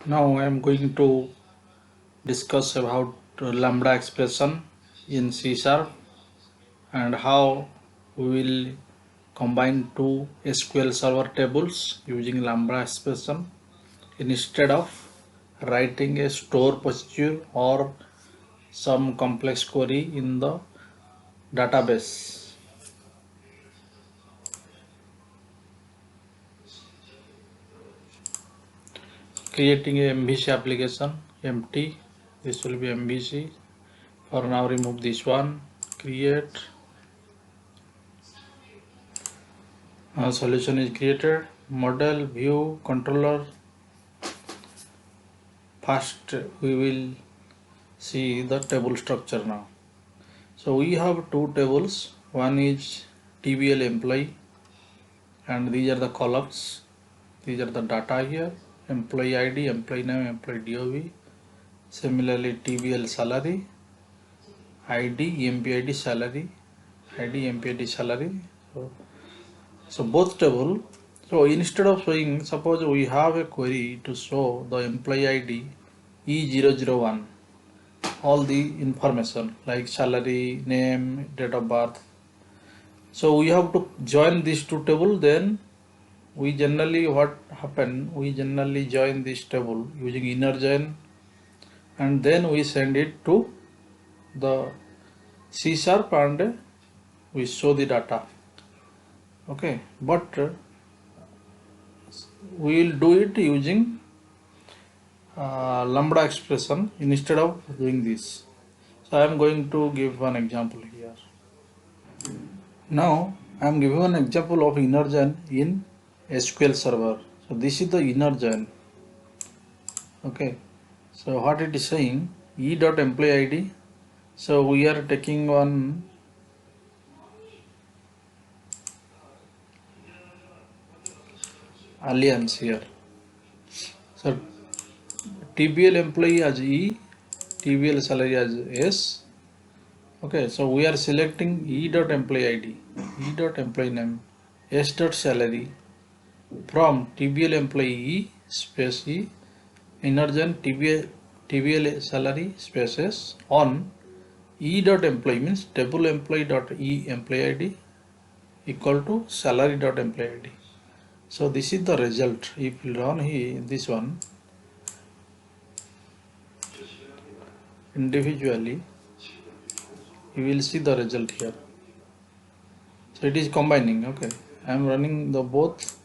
Now I am going to discuss about lambda expression in C# and how we will combine two SQL Server tables using lambda expression instead of writing a store procedure or some complex query in the database. Creating a MVC application, empty, this will be MVC. For now remove this one, create. Solution is created, model, view, controller. First we will see the table structure now. So we have two tables, one is TBL employee and these are the columns, these are the data here, employee ID, employee name, employee DOB. Similarly TBL salary, ID, EMPID salary, ID, EMPID salary. So both table. So instead of showing, suppose we have a query to show the employee ID E001, all the information like salary, name, date of birth. So we have to join these two tables. Then we generally we generally join this table using inner join, and then we send it to the C# and we show the data. Okay, but we will do it using lambda expression instead of doing this. So I am going to give one example here. Now I am giving an example of inner join in SQL Server. So this is the inner join. Okay. So what it is saying, e.employee ID. So we are taking one alliance here. So TBL employee as E, TBL salary as S. Okay, so we are selecting e.employee ID, e.employee name, s.salary from TBL employee E space E, inner join TBL salary spaces on e.employee means table employee dot e employee ID equal to salary dot employee ID. So this is the result. If you run here this one individually, you will see the result here. So it is combining. Okay, I am running the both.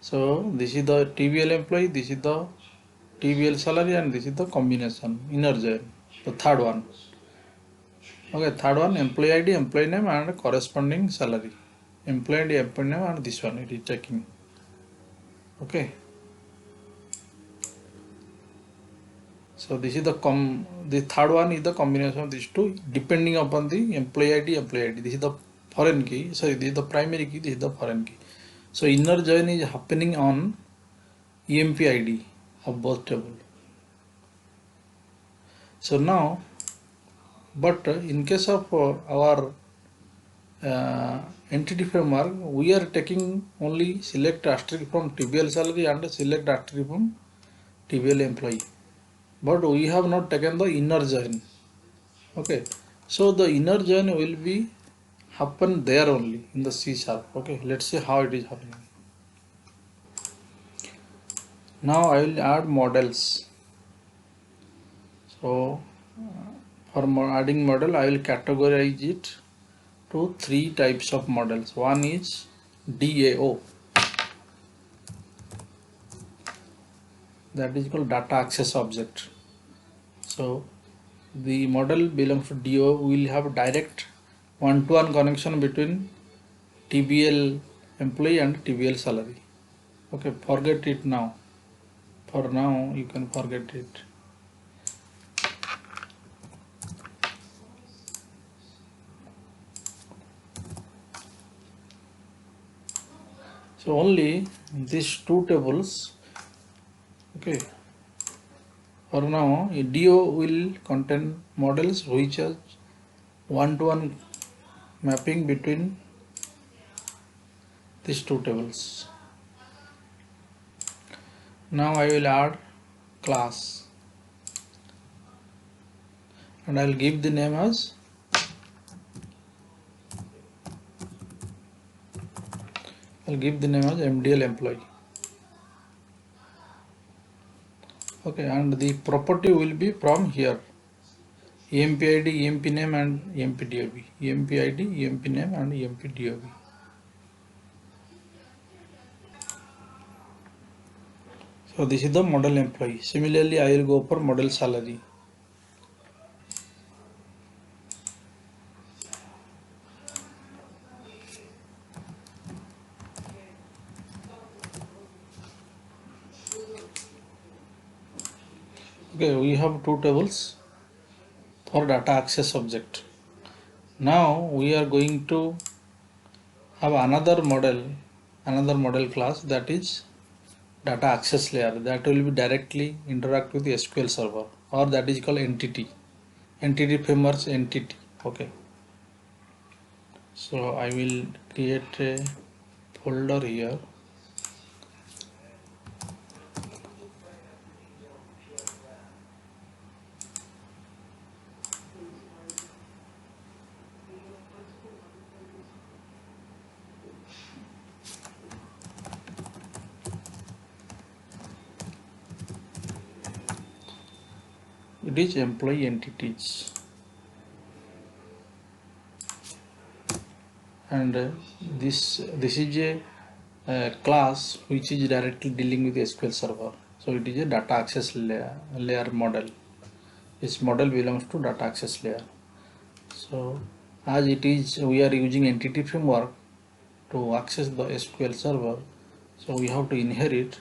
So this is the TBL employee, this is the TBL salary, and this is the combination inner join, the third one. Okay, third one employee ID, employee name, and corresponding salary. Employee ID, employee name, and this one it is checking. Okay. So this is the third one is the combination of these two depending upon the employee ID, employee ID. This is the foreign key. Sorry, this is the primary key. This is the foreign key. So inner join is happening on EMP ID of both table. So now, but in case of our entity framework, we are taking only select asterisk from TBL salary and select asterisk from TBL employee. But we have not taken the inner join. Okay, so the inner join will be happen there only in the C#. Okay, let's see how it is happening. Now I will add models. So for adding model, I will categorize it to three types of models. One is DAO, that is called data access object. So the model belongs to DAO, will have direct one-to-one connection between TBL employee and TBL salary. Okay, forget it now. For now you can forget it. So only these two tables. Okay, for now DO will contain models which has one-to-one mapping between these two tables. Now I will add class and I will give the name as MDL employee. Okay, and the property will be from here: EMP ID, EMP name, and EMP DOB. EMP ID, EMP name, and EMP DOB. So this is the model employee. Similarly, I will go for model salary. Okay, we have two tables for data access object. Now we are going to have another model class, that is data access layer, that will be directly interact with the SQL server, or that is called entity framework entity. Okay, so I will create a folder here. It is employee entities, and this is a class which is directly dealing with SQL server. So it is a data access layer model. This model belongs to data access layer. So as it is, we are using entity framework to access the SQL server. So we have to inherit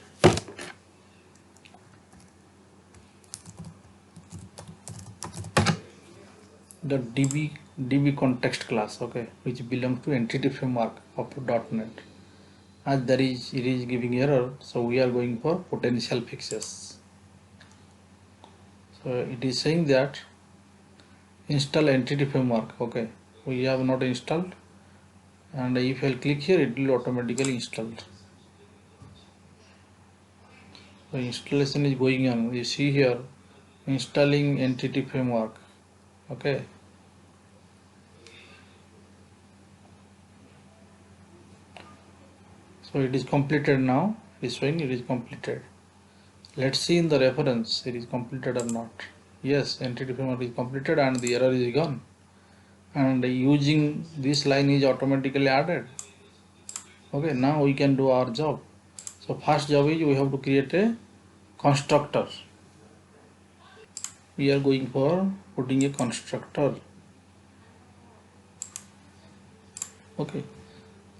the DB context class, okay, which belongs to entity framework of .NET. As it is giving error, so we are going for potential fixes. So it is saying that install entity framework. Okay, we have not installed, and if I click here, it will automatically install. So installation is going on. You see here, installing entity framework. Okay, so it is completed now. It is showing it is completed. Let's see in the reference it is completed or not. Yes, entity framework is completed and the error is gone. And using this line is automatically added. Okay, now we can do our job. So first job is we have to create a constructor. We are going for putting a constructor. Okay,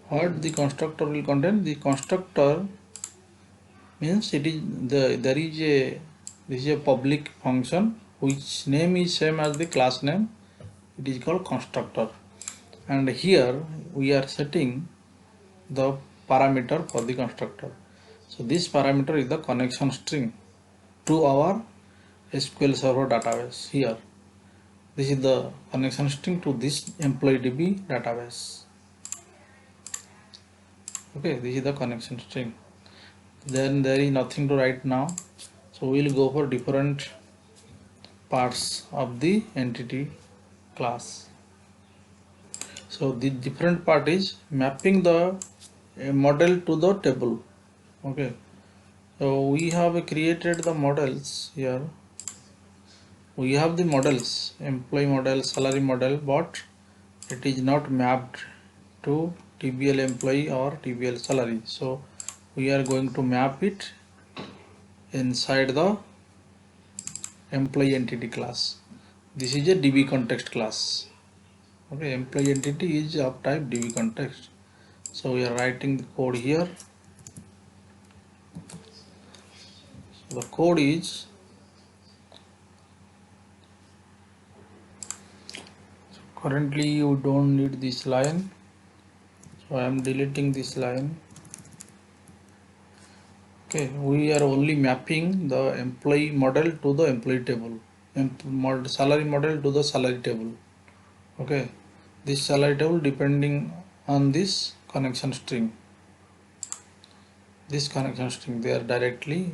what the constructor will contain? The constructor means it is this is a public function which name is same as the class name. It is called constructor, and here we are setting the parameter for the constructor. So this parameter is the connection string to our SQL Server database. Here this is the connection string to this employee DB database. Okay, this is the connection string. Then there is nothing to write now, so we will go for different parts of the entity class. So the different part is mapping the model to the table. Okay, so we have created the models here. We have the models, employee model, salary model, but it is not mapped to TBL employee or TBL salary. So we are going to map it inside the employee entity class. This is a DB context class. Okay, employee entity is of type DB context. So we are writing the code here. So the code is currently you don't need this line, so I am deleting this line. Okay, we are only mapping the employee model to the employee table, salary model to the salary table. Okay, this salary table depending on this connection string. This connection string, they are directly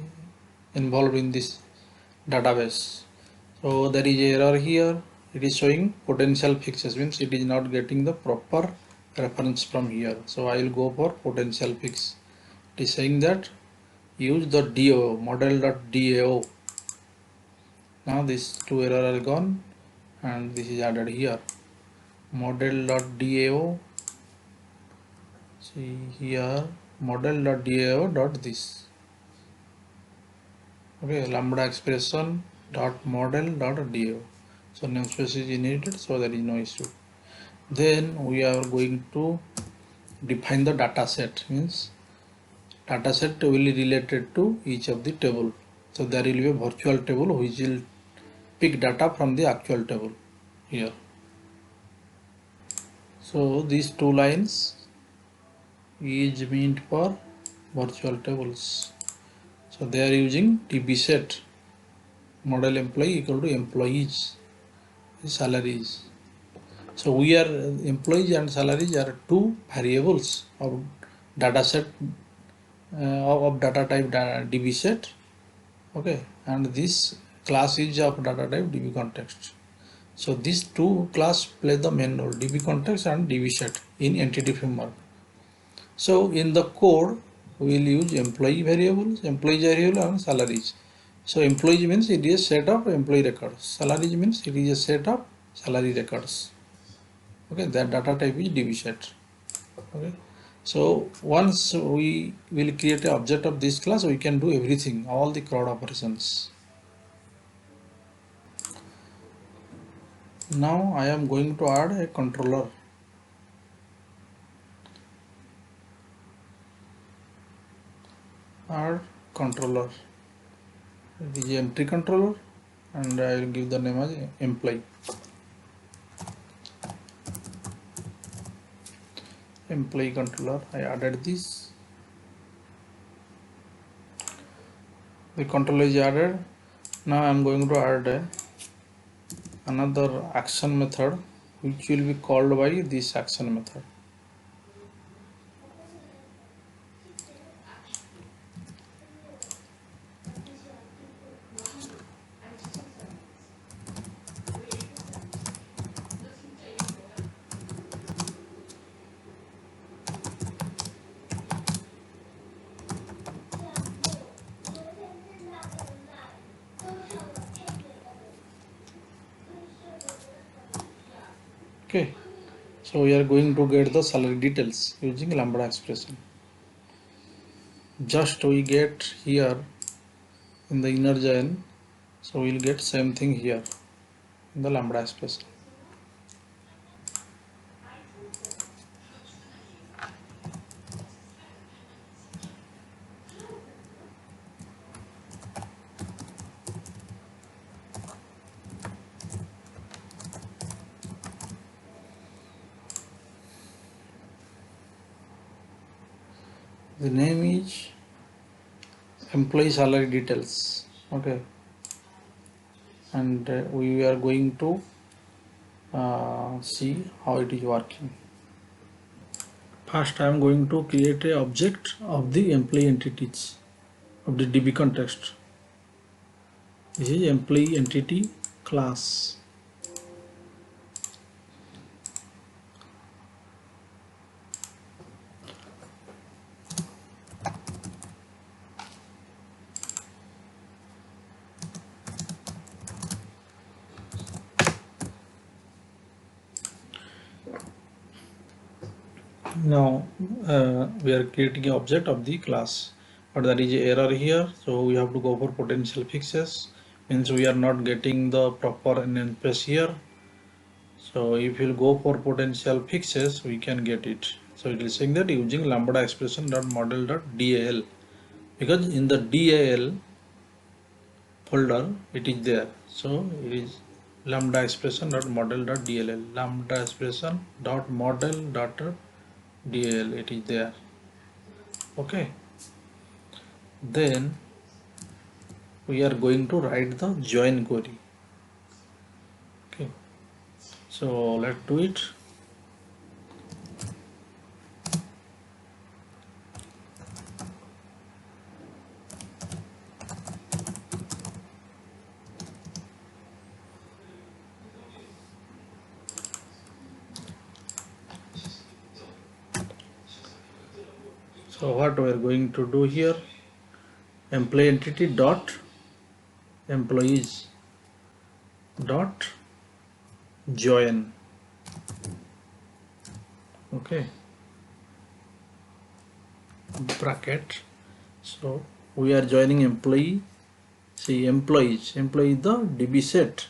involved in this database. So there is error here. It is showing potential fixes, means it is not getting the proper reference from here. So I will go for potential fix. It is saying that use the DAO model.dao. Now these two errors are gone and this is added here. Model.dao. See here model.dao.this. Okay, lambda expression dot model dot dao. So namespace is needed, so there is no issue. Then we are going to define the data set, means data set will be related to each of the table. So there will be a virtual table which will pick data from the actual table here. So these two lines is meant for virtual tables. So they are using TB set model employee equal to employees salaries. So we are employees and salaries are two variables of data set of data type DB set. Okay, and this class is of data type DB context. So these two class play the main role, DB context and DB set in entity framework. So in the code we will use employee variables, employee variable and salaries. So employee means it is a set of employee records. Salaries means it is a set of salary records. Okay, that data type is DB set. Okay, so once we will create an object of this class, we can do everything, all the CRUD operations. Now I am going to add a controller. Add controller. It is entry controller and I will give the name as employee. Employee controller, I added this. The controller is added. Now I am going to add another action method which will be called by this action method. Okay, so we are going to get the salary details using lambda expression. Just we get here in the inner join, so we will get same thing here in the lambda expression. The name is employee salary details. Okay, and we are going to see how it is working. First I am going to create an object of the employee entities of the DB context. This is employee entity class. Now we are creating an object of the class, but there is an error here, so we have to go for potential fixes, means we are not getting the proper namespace here. So if you go for potential fixes, we can get it. So it is saying that using lambda expression dot model dot dal, because in the dal folder it is there. So it is lambda expression dot model dot dll, lambda expression dot model dot dal, it is there. Okay, then we are going to write the join query. Okay, so let's do it. So what we are going to do here, employee entity dot employees dot join. Okay, bracket. So we are joining employee. See, employee is the DB set.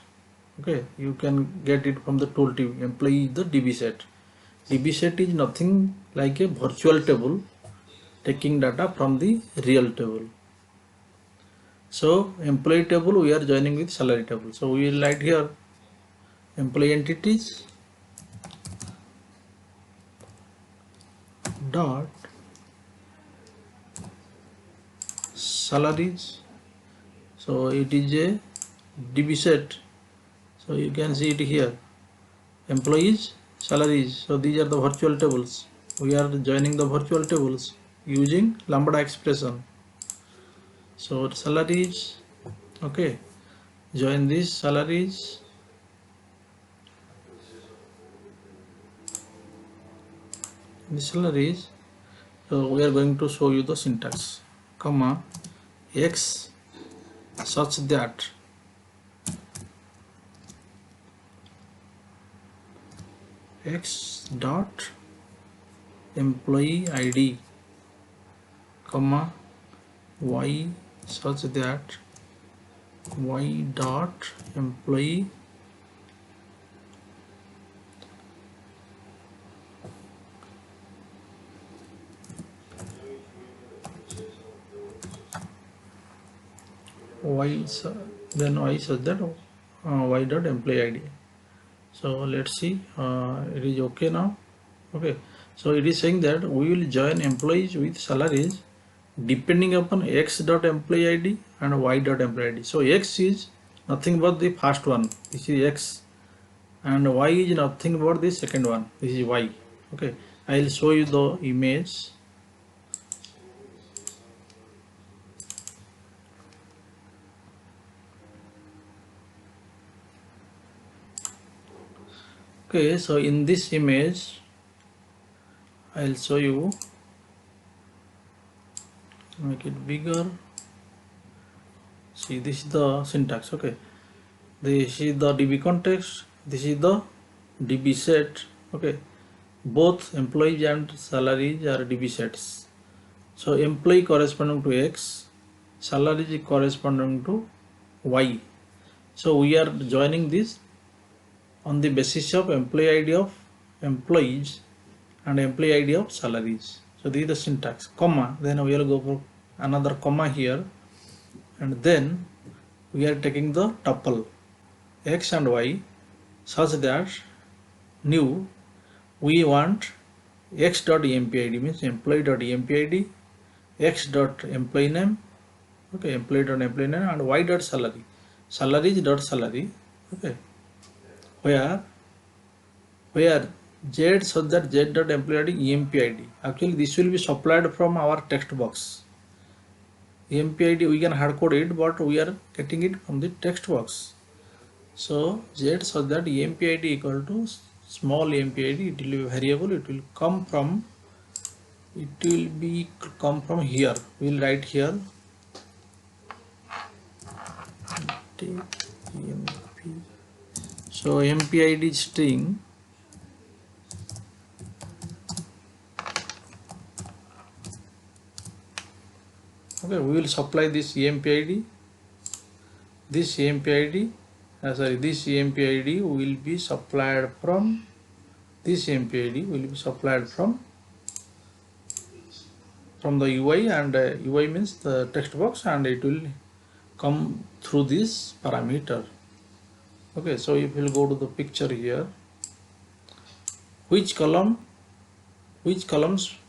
Okay, you can get it from the tooltip. Employee is the DB set. DB set is nothing like a virtual table taking data from the real table. So employee table we are joining with salary table. So we will write here employee entities dot salaries. So it is a DB set. So you can see it here, employees, salaries. So these are the virtual tables. We are joining the virtual tables using Lambda expression. So salaries, okay, join these salaries, so we are going to show you the syntax, comma x such that x dot employee ID, comma y such that y dot employee then y such that y dot employee ID. So let's see, it is okay now. Okay, so it is saying that we will join employees with salaries depending upon x dot employee ID and y dot employee ID. So x is nothing but the first one, this is x, and y is nothing but the second one, this is y. Okay, I will show you the image. Okay, so in this image I'll show you, make it bigger. See, this is the syntax. Okay, this is the DB context, this is the DB set. Okay, both employees and salaries are DB sets. So employee corresponding to x, salary corresponding to y. So we are joining this on the basis of employee ID of employees and employee ID of salaries. So this is the syntax, comma, then we will go for another comma here, and then we are taking the tuple x and y such that new we want x dot empid means employee dot empid, x dot employee name, okay, employee dot employee name, and y dot salary, salaries dot salary, okay, where z such that z dot employee empid. Actually this will be supplied from our text box. empid we can hard code it, but we are getting it from the text box. So z such that empid equal to small empid, it will be variable, it will come from here. We will write here so empid string okay, we will supply this empid, this empid will be supplied from this empid will be supplied from the UI, and UI means the text box, and it will come through this parameter. Okay, so if we'll go to the picture here, which columns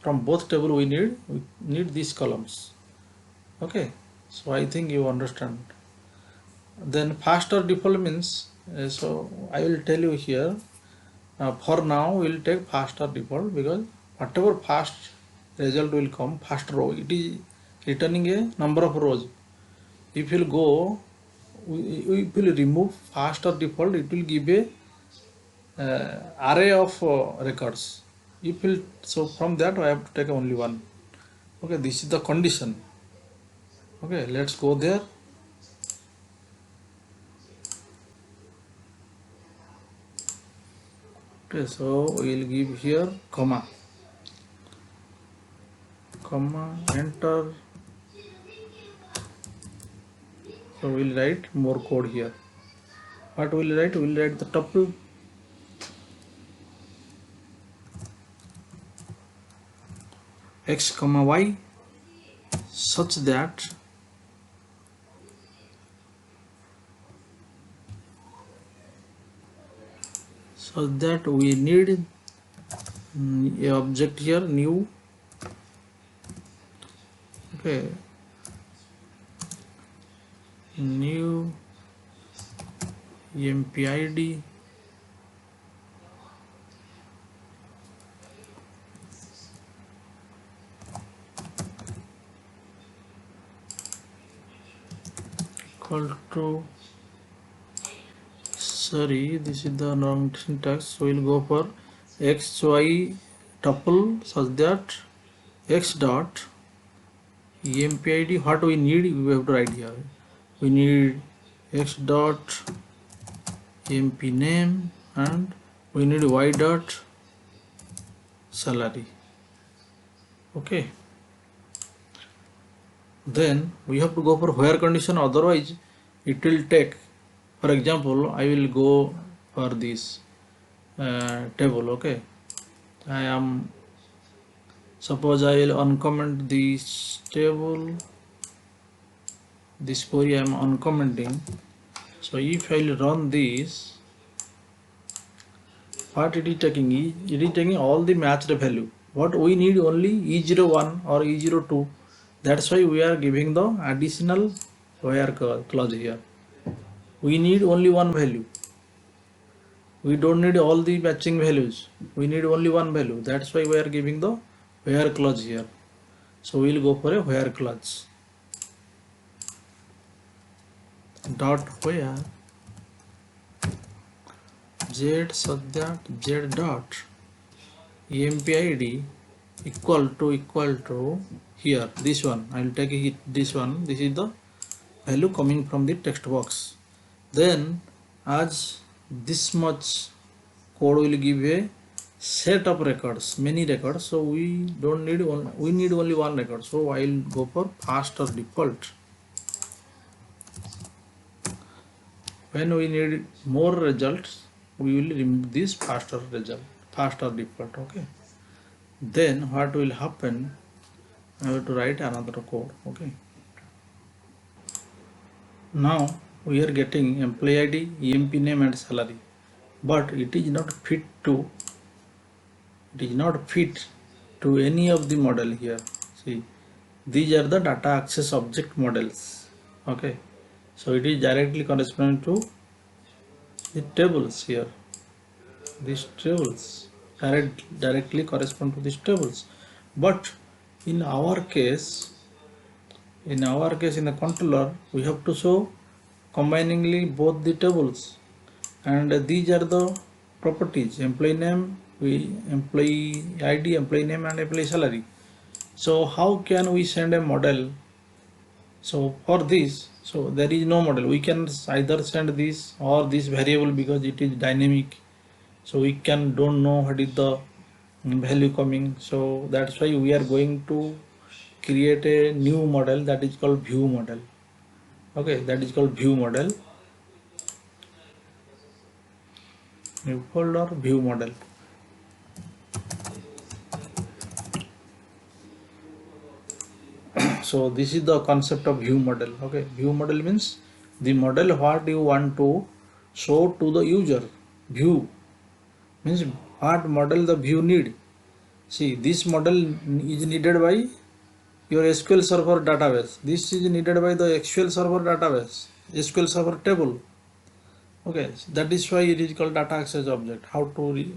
from both table we need these columns. Okay, so I think you understand. Then faster default means so I will tell you here, for now we will take faster default, because whatever fast result will come, first row, it is returning a number of rows. If you go, we will remove faster default, it will give a array of records. So from that I have to take only one. Okay, this is the condition. Okay, let's go there. Okay, so we will give here comma, enter. So we will write more code here. What will write? We will write the tuple x comma y such that we need a object here, new. Okay, new empid equal to, sorry, this is the wrong syntax, so we'll go for xy tuple such that x dot empid, what we need we have to write here. We need x dot emp name and we need y dot salary. Okay, then we have to go for where condition, otherwise it will take, for example, I will go for this table. Okay, suppose I will uncomment this table, this query I am uncommenting. So if I will run this, what it is taking? It is taking all the matched value. What we need only E01 or E02. That's why we are giving the additional where clause here. We need only one value. We don't need all the matching values. We need only one value. That's why we are giving the where clause here. So we will go for a where clause. Dot where z such that z dot empid equal to here, this one. I will take it, this one. This is the value coming from the text box. Then as this much code will give a set of records, many records. So we don't need one, we need only one record. So I will go for fast or default. When we need more results, we will remove this faster result, faster default. Okay, then what will happen? I have to write another code. Okay, now we are getting employee ID, EMP name and salary, but it is not fit to any of the model here. See, these are the data access object models. Okay, so it is directly corresponding to the tables here. These tables directly correspond to these tables, but in our case in the controller we have to show combiningly both the tables, and these are the properties: employee name, employee ID, employee name and employee salary. So how can we send a model? So for this, so there is no model. We can either send this or this variable because it is dynamic, so we don't know what is the value coming. So that's why we are going to create a new model that is called view model. Okay, that is called view model. New folder, view model. So this is the concept of view model. Okay, view model means the model what you want to show to the user. View means what model the view need. See, this model is needed by your SQL Server database. This is needed by the SQL Server database, SQL Server table. Okay, so that is why it is called data access object. How to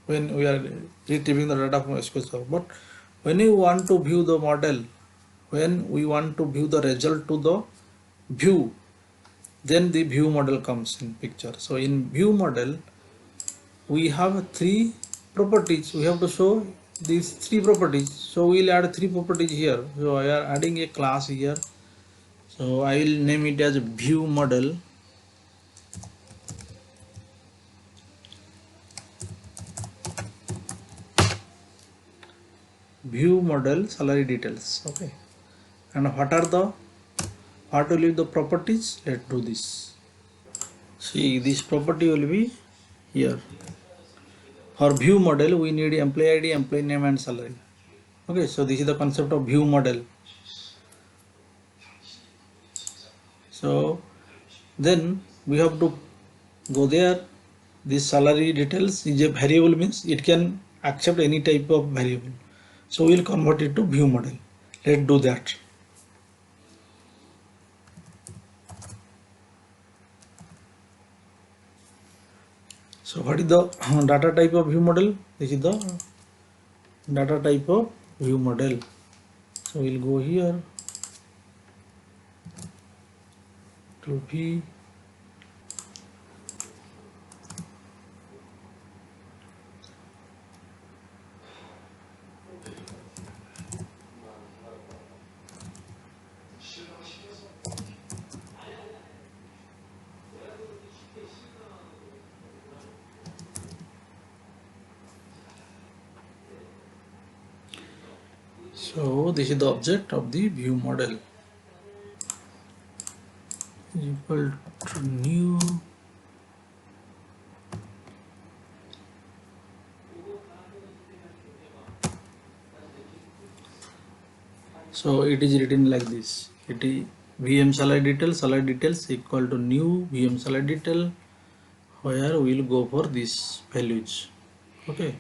when we are retrieving the data from SQL Server. But when you want to view the model, when we want to view the result to the view, then the view model comes in picture. So in view model, we have three properties. We have to show these three properties. So we'll add three properties here. So I am adding a class here. So I will name it as view model. View model salary details. Okay. And what will be the properties? Let's do this. See, this property will be here. For view model, we need employee ID, employee name, and salary. Okay, so this is the concept of view model. So then we have to go there. This salary details is a variable, means it can accept any type of variable. So we will convert it to view model. Let's do that. So what is the data type of view model? This is the data type of view model. So we'll go here to V. So this is the object of the view model. Is equal to new so it is written like this. It is VM salary details equal to new VM salary detail, where we will go for these values. Okay.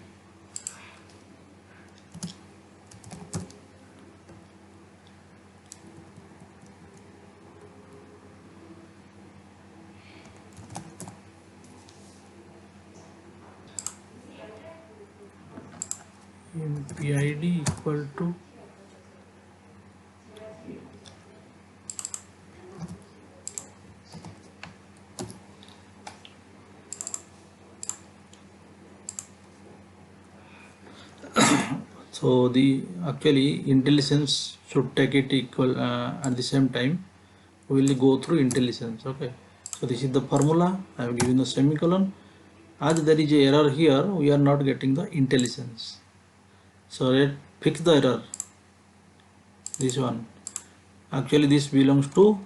PID equal to so the actually intelligence should take it equal at the same time we will go through intelligence. Okay, so this is the formula. I have given the semicolon. As there is a error here, we are not getting the intelligence. So let's fix the error. This one, actually this belongs to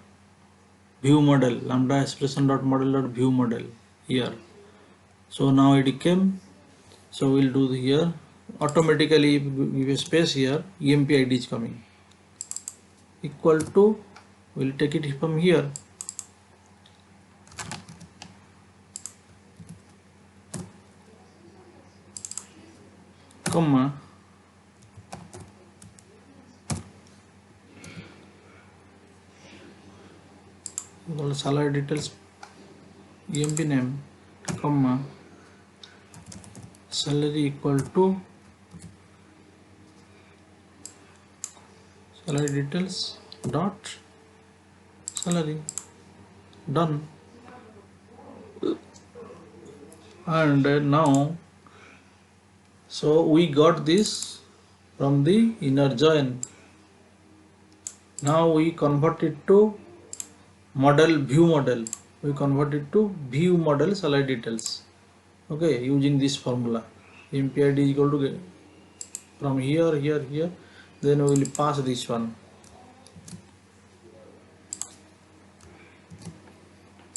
view model, lambda expression dot model dot view model here. So now it came. So we'll do here automatically. Give a space here. EMP ID is coming equal to. We'll take it from here. Comma. Salary details EMP name, comma, salary equal to salary details dot salary. Done. And now, so we got this from the inner join. Now we convert it to model, view model. We convert it to view model salary details. Okay, using this formula. MPID is equal to from here, here. Then we will pass this one.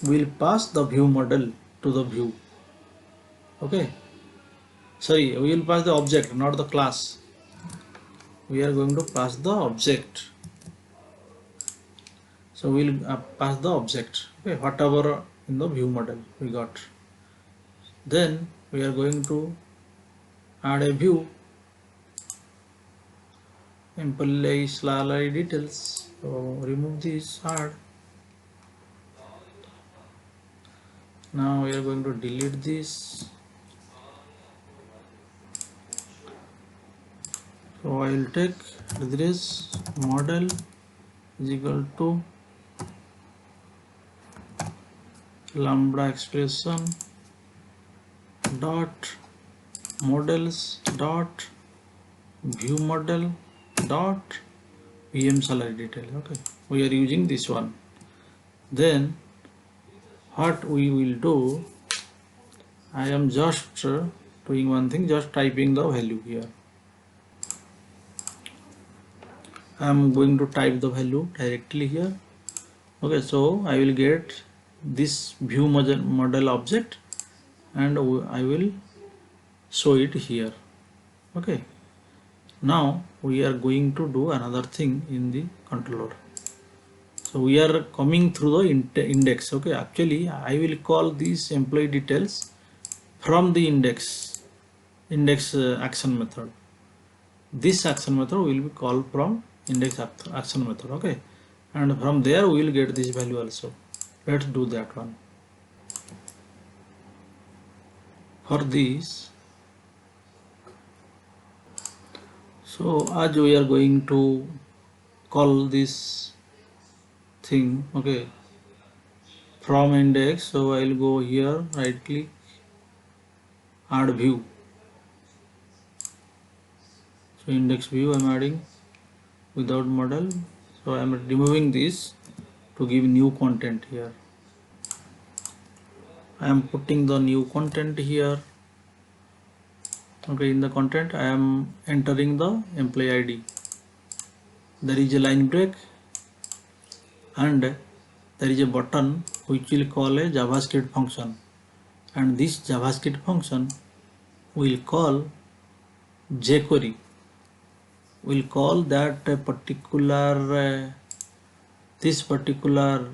We will pass the view model to the view. Okay. Sorry, we will pass the object, not the class. We are going to pass the object. So we will pass the object. Okay, whatever in the view model we got. Then we are going to add a view. Employee salary details. So remove this, add. Now we are going to delete this. So I will take this model is equal to lambda expression dot models dot view model dot PM salary detail. Okay, we are using this one. Then what we will do, I am just doing one thing, just typing the value here. I am going to type the value directly here. Okay, so I will get this view model object and I will show it here. Okay, now we are going to do another thing in the controller. So we are coming through the index. Okay, actually I will call these employee details from the index action method. This action method will be called from index action method. Okay, and from there we will get this value also. Let's do that one. For this, so as we are going to call this thing, okay, from index, so I will go here, right click, add view. So index view I am adding without model, so I am removing this to give new content here. I am putting the new content here. Okay, in the content I am entering the employee ID. There is a line break and there is a button which will call a JavaScript function, and this JavaScript function will call jQuery. Will call that particular this particular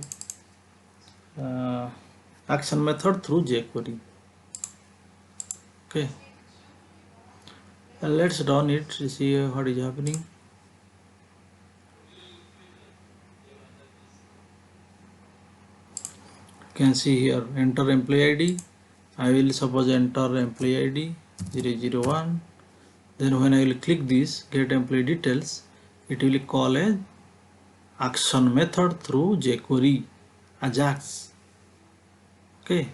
action method through jQuery. Okay, let's run it to see what is happening. You can see here, enter employee ID. I will suppose enter employee ID 001. Then when I will click this get employee details, it will call a action method through jQuery Ajax. Okay,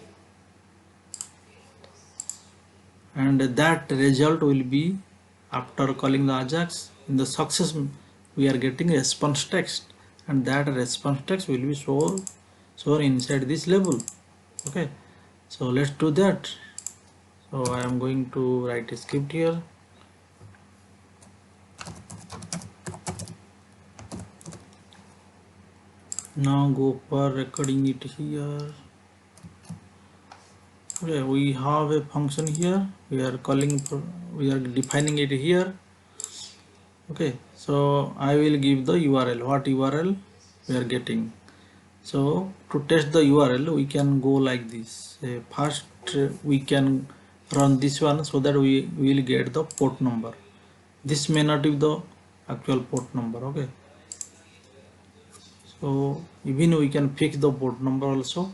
and that result will be, after calling the Ajax, in the success we are getting response text, and that response text will be shown inside this label. Okay, so let's do that. So I am going to write a script here. Now go for recording it here. Okay, we have a function here. We are defining it here. Okay, so I will give the URL. What URL we are getting? So to test the URL, we can go like this. First, we can run this one so that we will get the port number. This may not be the actual port number. Okay, so even we can fix the port number also.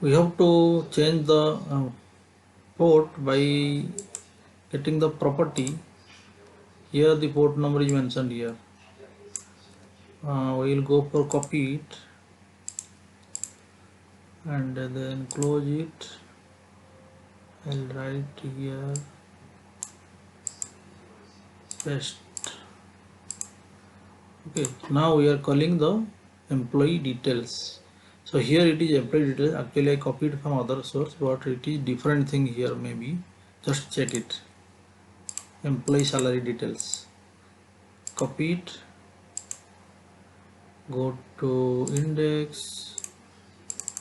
We have to change the port by getting the property. Here the port number is mentioned here. We will go for copy it and then close it. I'll write here paste. Okay, now we are calling the employee details. So here it is employee details. Actually I copied from other source, but it is different thing here. Maybe just check it. Employee salary details. Copy it. Go to index.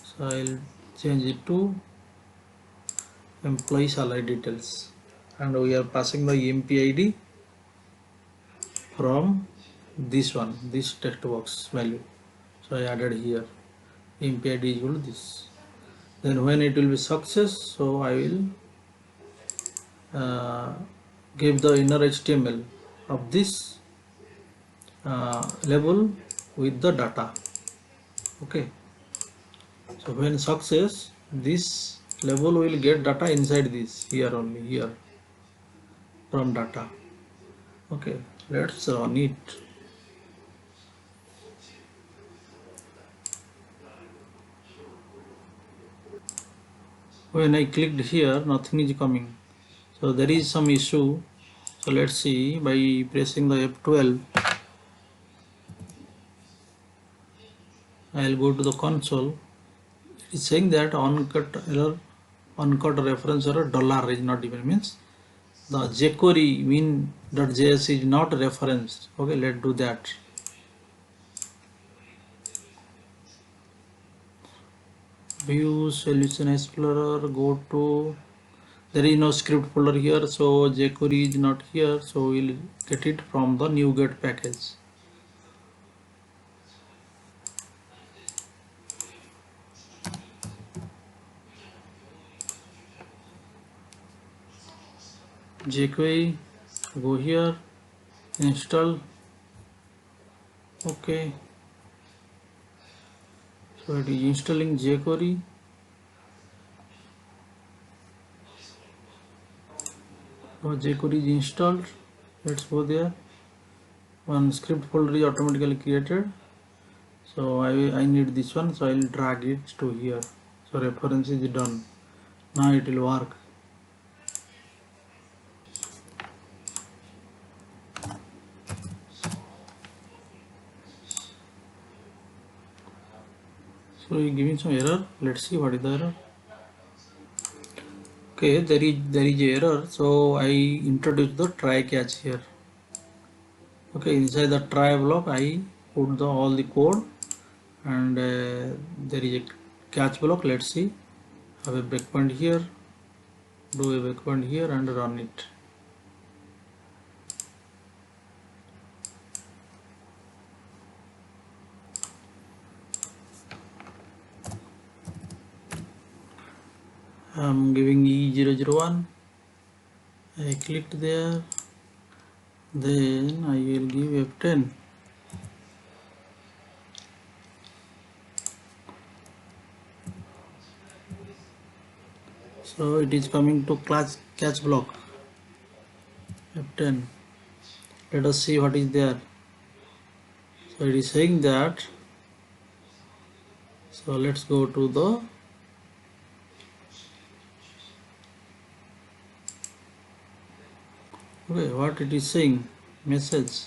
So I'll change it to employee salary details, and we are passing the EMP ID from this one, this text box value. So I added here EMP ID is equal to this. Then when it will be success, so I will give the inner HTML of this label with the data. Okay, so when success, this label will get data inside this, here only, here from data. Okay, let's run it. When I clicked here, nothing is coming, so there is some issue. So let's see, by pressing the F12 I'll go to the console. It is saying that uncut error, uncut reference error dollar is not given, means the jQuery min.js is not referenced. Okay, let's do that. View solution explorer, go to, there is no script folder here, so jQuery is not here, so we'll get it from the NuGet package. jQuery, go here, install. Okay, so it is installing jQuery. So jQuery is installed. Let's go there. One script folder is automatically created, so I need this one, so I will drag it to here. So reference is done. Now it will work. So it giving some error. Let's see what is the error. Okay, there is error, so I introduce the try catch here. Okay, inside the try block I put the all the code, and there is a catch block. Let's see, have a breakpoint here, do a breakpoint here and run it. I'm giving E001. I clicked there, then I will give F10. So it is coming to catch block F10. Let us see what is there. So it is saying that, so let's go to the okay, what it is saying, message.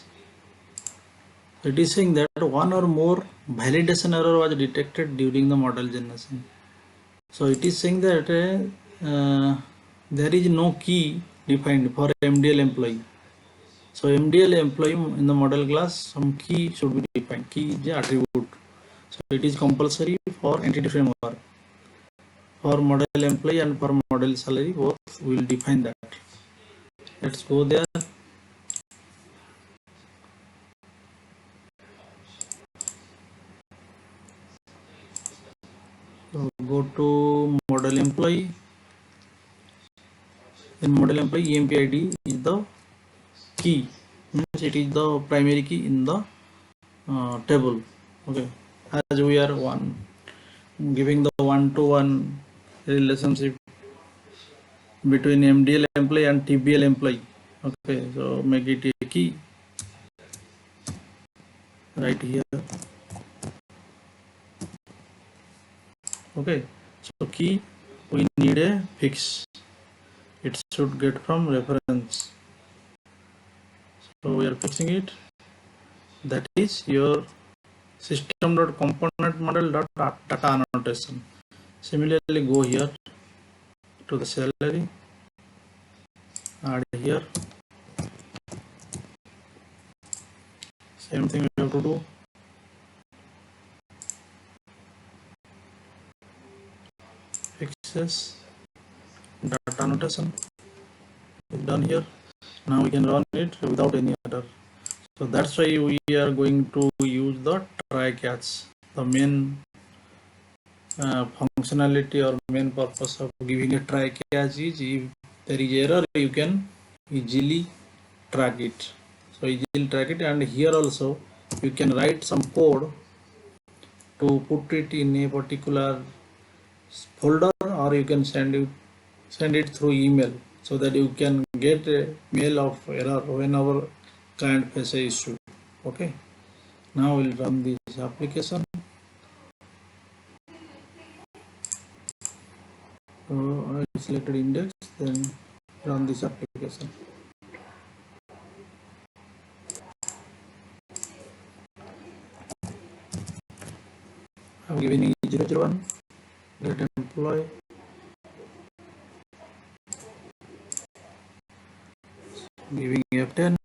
It is saying that one or more validation error was detected during the model generation. So it is saying that there is no key defined for MDL employee. So MDL employee in the model class, some key should be defined. Key is the attribute. So it is compulsory for entity framework. For model employee and for model salary, both will define that. Let's go there. So go to model employee. In model employee, EMP ID is the key, means it is the primary key in the table. Okay, as we are giving the one-to-one relationship between MDL employee and TBL employee. Okay, so make it a key right here. Okay, so key we need a fix. It should get from reference. So we are fixing it. That is your system.component model.data annotation. Similarly, go here to the salary, add here, same thing we have to do. Fixes, data annotation is done here. Now we can run it without any error. So that's why we are going to use the try catch. The main functionality or main purpose of giving a try catch is if there is error, you can easily track it. So easily track it, and here also you can write some code to put it in a particular folder, or you can send it through email, so that you can get a mail of error whenever client faces issue. Okay, now we'll run this application. So I selected index, then run this application. I'm giving E001, get employee, giving F10,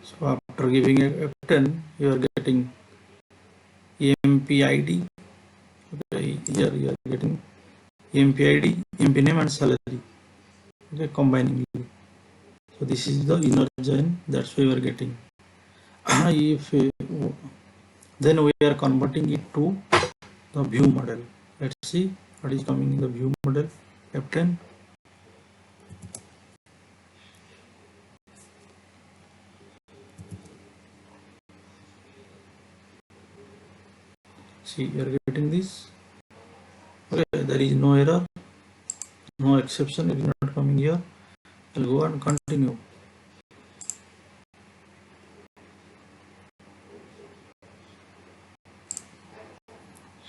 so after giving F10 you are getting EMP-ID. Okay, here you are getting EMP-ID, EMP name and salary. Okay, combining. So this is the inner join, that's why we are getting. If then we are converting it to the view model. Let's see what is coming in the view model. F10. See, you are getting this. Okay, there is no error, no exception. It is not coming here. I'll go and continue.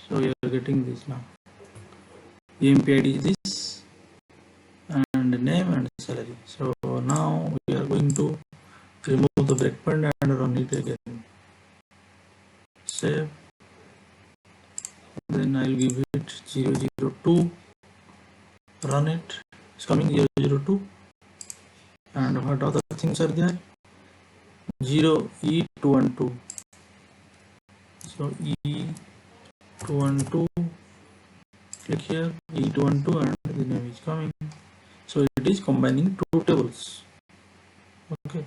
So you are getting this now. EMP ID is this, and name and salary. So now we are going to remove the breakpoint and run it again. Save. Then I'll give it 002. Run it. It's coming 002. And what other things are there? 0 E212. So E212. Click here, E212, and the name is coming. So it is combining two tables. Okay.